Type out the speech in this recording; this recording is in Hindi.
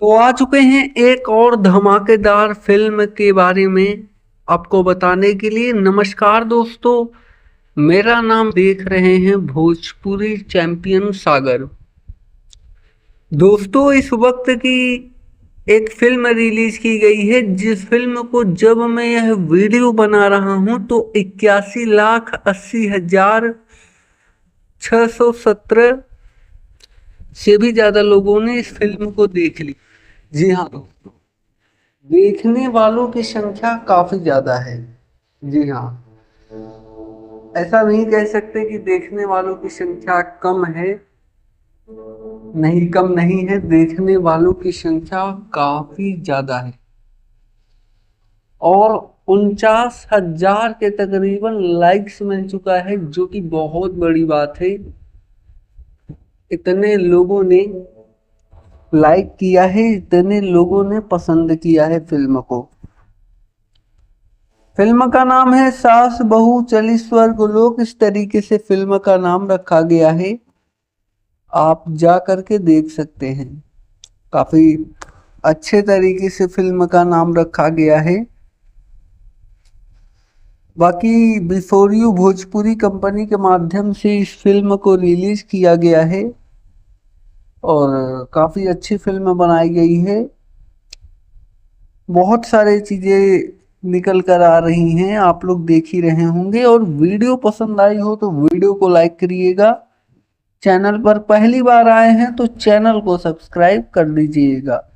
तो आ चुके हैं एक और धमाकेदार फिल्म के बारे में आपको बताने के लिए। नमस्कार दोस्तों, मेरा नाम देख रहे हैं भोजपुरी चैंपियन सागर। दोस्तों, इस वक्त की एक फिल्म रिलीज की गई है, जिस फिल्म को जब मैं यह वीडियो बना रहा हूं तो 81,80,617 से भी ज्यादा लोगों ने इस फिल्म को देख ली। जी हाँ दोस्तों, देखने वालों की संख्या काफी ज्यादा है। जी हाँ, ऐसा नहीं कह सकते कि देखने वालों की संख्या कम है। नहीं, कम नहीं है, देखने वालों की संख्या काफी ज्यादा है। और 49,000 के तकरीबन लाइक्स मिल चुका है, जो कि बहुत बड़ी बात है। इतने लोगों ने लाइक किया है, इतने लोगों ने पसंद किया है फिल्म को। फिल्म का नाम है सास बहू चली स्वर्ग लोक, इस तरीके से फिल्म का नाम रखा गया है। आप जा करके देख सकते हैं। काफी अच्छे तरीके से फिल्म का नाम रखा गया है। बाकी बिफोर यू भोजपुरी कंपनी के माध्यम से इस फिल्म को रिलीज किया गया है और काफी अच्छी फिल्म बनाई गई है। बहुत सारे चीजें निकल कर आ रही हैं, आप लोग देख ही रहे होंगे। और वीडियो पसंद आई हो तो वीडियो को लाइक करिएगा। चैनल पर पहली बार आए हैं तो चैनल को सब्सक्राइब कर लीजिएगा।